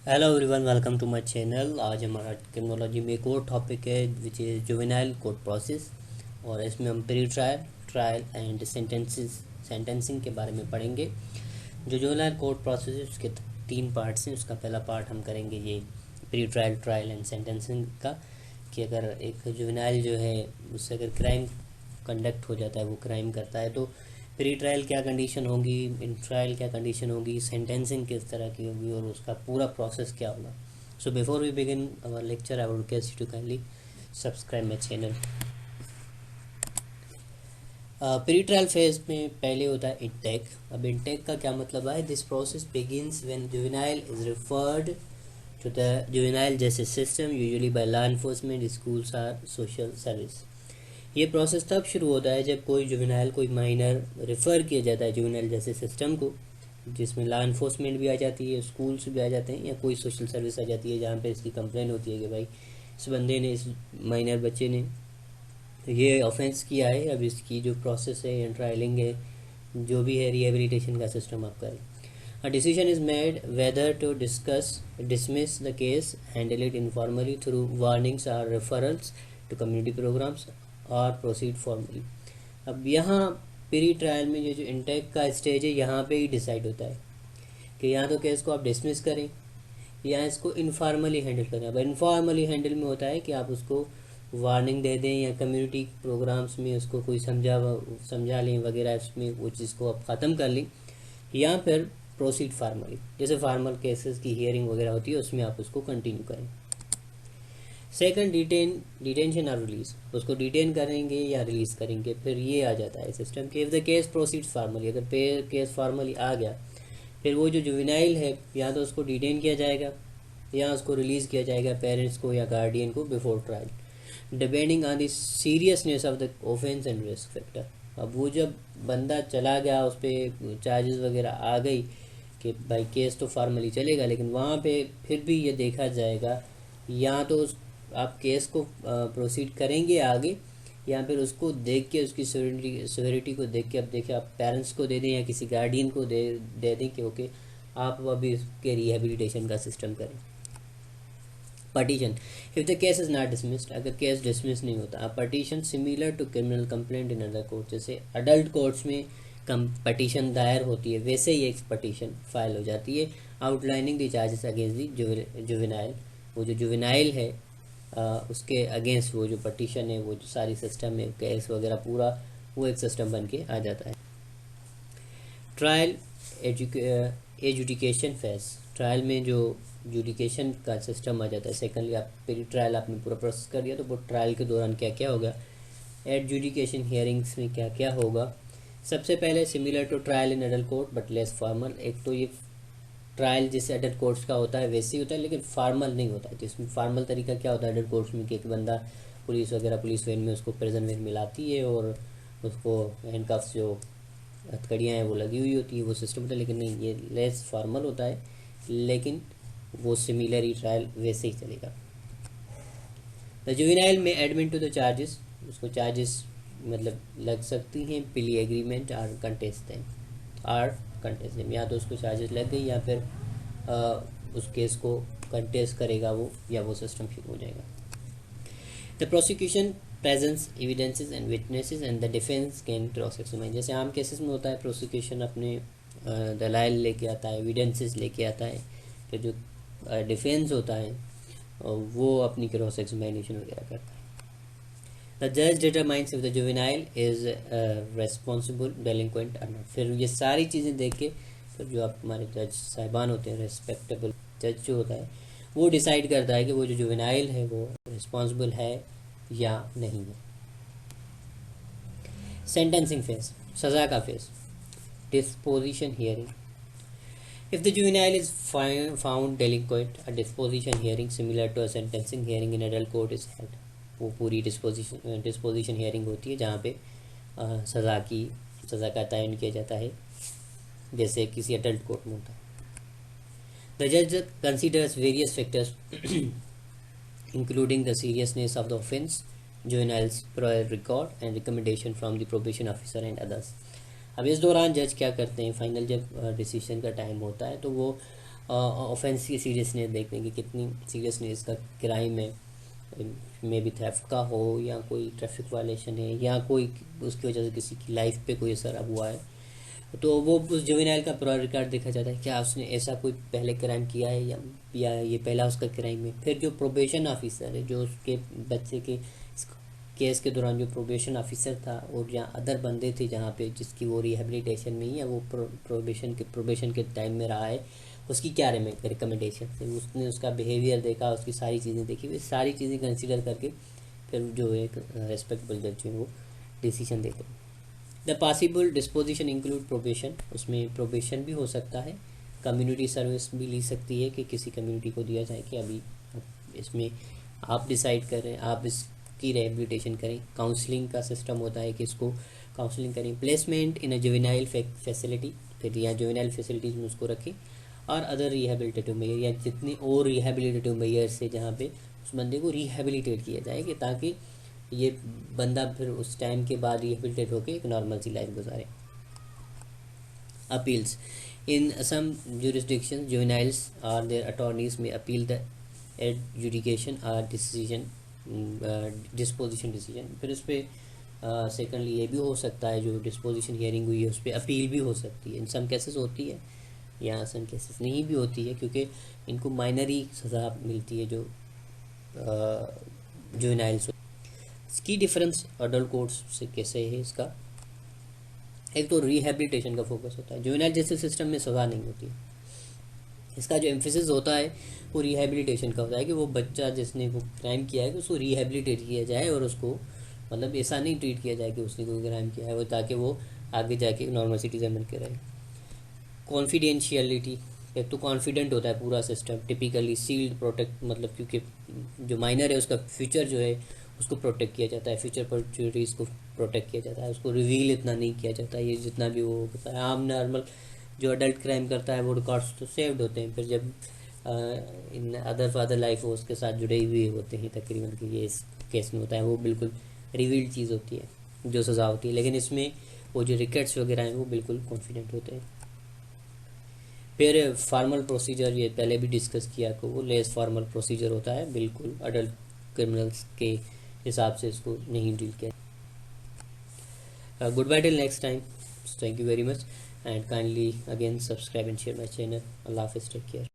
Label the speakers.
Speaker 1: Hello everyone, welcome to my channel. आज हमारा criminology में एक और टॉपिक है which is juvenile court process. और इसमें हम pre trial, trial and sentencing के बारे में पढ़ेंगे। जो जुवेनाइल कोर्ट प्रोसेस है उसके तीन पार्ट्स हैं। उसका पहला पार्ट हम करेंगे ये pre trial, trial and sentencing का, कि अगर एक जुवेनाइल जो है उससे अगर क्राइम कंडक्ट हो जाता है, वो क्राइम करता है, तो प्री ट्रायल क्या कंडीशन होगी, इन ट्रायल क्या कंडीशन होगी, सेंटेंसिंग किस तरह की होगी और उसका पूरा प्रोसेस क्या होगा। So before we begin our lecture, I would request you to kindly subscribe my channel. Pre trial phase में पहले होता है इंटेक। अब इंटेक का क्या मतलब है? This process begins when juvenile is referred to the juvenile justice system, usually by law enforcement, schools और सोशल सर्विस। ये प्रोसेस तब शुरू होता है जब कोई जुवेनाइल, कोई माइनर रेफ़र किया जाता है जुवेनाइल जैसे सिस्टम को, जिसमें लॉ इन्फोर्समेंट भी आ जाती है, स्कूल्स भी आ जाते हैं, या कोई सोशल सर्विस आ जाती है जहाँ पे इसकी कंप्लेन होती है कि भाई इस बंदे ने, इस माइनर बच्चे ने ये ऑफेंस किया है। अब इसकी जो प्रोसेस है या ट्रायलिंग है, जो भी है, रिहेबिलिटेशन का सिस्टम आप करें। A decision is made whether to dismiss the case, handle it informally through warnings or referrals to community programs, or proceed formally. अब यहाँ प्री ट्रायल में जो इंटेक का स्टेज है, यहाँ पे ही डिसाइड होता है कि यहाँ तो केस को आप डिसमिस करें या इसको इनफॉर्मली हैंडल करें। अब इनफॉर्मली हैंडल में होता है कि आप उसको वार्निंग दे दें या कम्युनिटी प्रोग्राम्स में उसको कोई समझा लें वगैरह, उसमें वो चीज़ को आप ख़त्म कर लें, या फिर प्रोसीड फार्मली, जैसे फार्मल केसेस की हियरिंग वगैरह होती है उसमें आप उसको कंटिन्यू करें। सेकंड, डिटेंशन और रिलीज, उसको डिटेन करेंगे या रिलीज़ करेंगे। फिर ये आ जाता है सिस्टम कि if the case proceeds formally, अगर केस फार्मली आ गया, फिर वो जो जुवेनाइल है या तो उसको डिटेन किया जाएगा या उसको रिलीज़ किया जाएगा पेरेंट्स को या गार्डियन को before trial, depending on the seriousness of the offence and risk factor. अब वो जब बंदा चला गया, उस पर चार्जेस वगैरह आ गई कि भाई केस तो फार्मली चलेगा, लेकिन वहाँ पे फिर भी ये देखा जाएगा या तो आप केस को प्रोसीड करेंगे आगे, या फिर उसको देख के उसकी सिविरिटी को देख के, अब देखिए आप पेरेंट्स को दे दें या किसी गार्डियन को दे दें कि ओके आप अभी उसके रिहेबिलिटेशन का सिस्टम करें। Petition, if the case is not dismissed, अगर केस डिसमिस नहीं होता, petition similar to criminal complaint in other court, जैसे अडल्ट कोर्ट्स में पटिशन दायर होती है वैसे ही एक पटिशन फाइल हो जाती है, outlining the charges against the juvenile. वो जो जुवेनाइल है उसके अगेंस्ट वो जो पटिशन है, वो जो सारी सिस्टम है, केस वगैरह पूरा, वो एक सिस्टम बन के आ जाता है। ट्रायल एजुकेशन फेज, ट्रायल में जो एजुकेशन का सिस्टम आ जाता है। सेकेंडली, आप प्री ट्रायल आपने पूरा प्रोसेस कर दिया, तो वो ट्रायल के दौरान क्या क्या होगा, एडजुडिकेशन हियरिंग्स में क्या क्या होगा। सबसे पहले similar to trial in adult court but less formal, एक तो ये ट्रायल जैसे अडल्ट कोर्ट्स का होता है वैसे ही होता है, लेकिन फार्मल नहीं होता है। तो इसमें फार्मल तरीका क्या होता है अडल्ट कोर्ट्स में कि एक बंदा पुलिस वगैरह पुलिस वैन में उसको प्रेजेंट वैन में लाती है और उसको हैंडकफ्स जो हथकड़ियाँ हैं वो लगी हुई होती है, वो सिस्टम होता है। लेकिन नहीं, ये लेस फॉर्मल होता है, लेकिन वो सिमिलर ही ट्रायल वैसे ही चलेगा। द जुवेनाइल में एडमिट टू द चार्जेस, उसको चार्जेस मतलब लग सकती हैं, plea agreement or contest them, या तो उसको चार्जेस लग गई या फिर उस केस को कंटेस्ट करेगा वो, या वो सिस्टम शुरू हो जाएगा। The prosecution presence evidences and witnesses and the defence can cross examine, जैसे आम केसेस में होता है प्रोसिक्यूशन अपने दलाइल लेके आता है, एविडेंसेस लेके आता है, फिर जो डिफेंस होता है वो अपनी क्रॉस एक्सामिनेशन वगैरह करता है। द जज determines if the juvenile is responsible delinquent और नॉट, फिर ये सारी चीज़ें देख के फिर जो आप हमारे जज साहिबान होते हैं, रेस्पेक्टेबल जज जो होता है, वो डिसाइड करता है कि वो जो जुवेनाइल है वो रिस्पॉन्सिबल है या नहीं है। सेंटेंसिंग फेज, सज़ा का phase, disposition hearing. If the juvenile is found delinquent, a disposition hearing similar to a sentencing hearing in adult court is held. वो पूरी डिस्पोजिशन हियरिंग होती है जहाँ पे सज़ा का तयन किया जाता है, जैसे किसी अडल्ट कोर्ट में होता है। द जज considers various factors including the seriousness of the offence, juveniles prior record and recommendation from the probation officer and others. अब इस दौरान जज क्या करते हैं, फाइनल जब डिसीजन का टाइम होता है तो वो ऑफेंस की सीरियसनेस देखते हैं कि कितनी सीरियसनेस का क्राइम है, मे बी थेफ्ट का हो या कोई ट्रैफिक वायलेशन है या कोई उसकी वजह से किसी की लाइफ पे कोई असर अब हुआ है, तो वो उस जुवेनाइल का पूरा रिकॉर्ड देखा जाता है, क्या उसने ऐसा कोई पहले क्राइम किया है या ये पहला उसका क्राइम है। फिर जो प्रोबेशन ऑफिसर है, जो उसके बच्चे के केस के दौरान जो प्रोबेशन ऑफिसर था और या अदर बंदे थे जहाँ पे जिसकी वो रिहेबिलिटेशन में या वो प्रोबेशन के टाइम में रहा है, उसकी क्या रिकमेंडेशन थी, उसने उसका बिहेवियर देखा, उसकी सारी चीज़ें देखी, वे सारी चीज़ें कंसिडर करके फिर जो एक रेस्पेक्टेबल जज है वो डिसीजन देते हैं। The possible disposition include probation, उसमें प्रोबेशन भी हो सकता है, कम्युनिटी सर्विस भी ली सकती है कि किसी कम्युनिटी को दिया जाए कि अभी इसमें आप डिसाइड करें, आप इसकी रिहेबिलिटेशन करें। काउंसलिंग का सिस्टम होता है कि इसको काउंसलिंग करें। प्लेसमेंट इन अ जुवेनाइल फैसिलिटी, फिर यहाँ जुवेनाइल फैसिलिटीज़ में उसको रखें। और अदर रिहेबिलिटेटिव मेयर, या जितनी और रिहेबिलिटेटिव मेयर से जहाँ पे उस बंदे को रिहेबिलिटेट किया जाए कि ताकि ये बंदा फिर उस टाइम के बाद रिहेबिलिटेट होकर एक नॉर्मल सी लाइफ गुजारे। Appeals in some jurisdictions juveniles or their attorneys may appeal the adjudication or decision disposition decision। फिर उस पर सेकेंडली ये भी हो सकता है जो डिस्पोजिशन हियरिंग हुई है उस पर अपील भी हो सकती है। इन सम केसेस होती है या सम केसेस नहीं भी होती है, क्योंकि इनको माइनर ही सज़ा मिलती है जो जुवेनाइल्स। इसकी डिफरेंस अडल्ट कोर्ट्स से कैसे है इसका, एक तो रिहेबिलिटेशन का फोकस होता है, जुवेनाइल जैसे सिस्टम में सज़ा नहीं होती, इसका जो एम्फेसिस होता है वो रिहेबिलिटेशन का होता है कि वो बच्चा जिसने वो क्राइम किया है कि उसको रिहेबिलिटेट किया जाए और उसको मतलब ऐसा नहीं ट्रीट किया जाए कि उसने कोई क्राइम किया है वो, ताकि वो आगे जाके नॉर्मल सिटीजन बन के रहे। कॉन्फिडेंशियलिटी, एक तो कॉन्फिडेंट होता है पूरा सिस्टम, टिपिकली सील्ड प्रोटेक्ट, मतलब क्योंकि जो माइनर है उसका फ्यूचर जो है उसको प्रोटेक्ट किया जाता है, फ्यूचर अपॉर्चुनिटीज़ को प्रोटेक्ट किया जाता है, उसको रिवील इतना नहीं किया जाता है। ये जितना भी वो होता है आम नॉर्मल जो अडल्ट क्राइम करता है वो रिकॉर्ड्स तो सेव्ड होते हैं, फिर जब इन अदर लाइफ वो उसके साथ जुड़े हुए होते हैं तकरीबन कि ये इस केस में होता है, वो बिल्कुल रिवील्ड चीज़ होती है जो सज़ा होती है। लेकिन इसमें वो जो रिकॉर्ड्स वगैरह हैं वो बिल्कुल कॉन्फिडेंट होते हैं। फिर फार्मल प्रोसीजर, ये पहले भी डिस्कस किया कि वो लेस फार्मल प्रोसीजर होता है, बिल्कुल अडल्ट क्रिमिनल्स के हिसाब से इसको नहीं डील किया। Good bye till next time, thank you very much and kindly again subscribe and share my channel. अल्लाह हाफिज़, टेक केयर।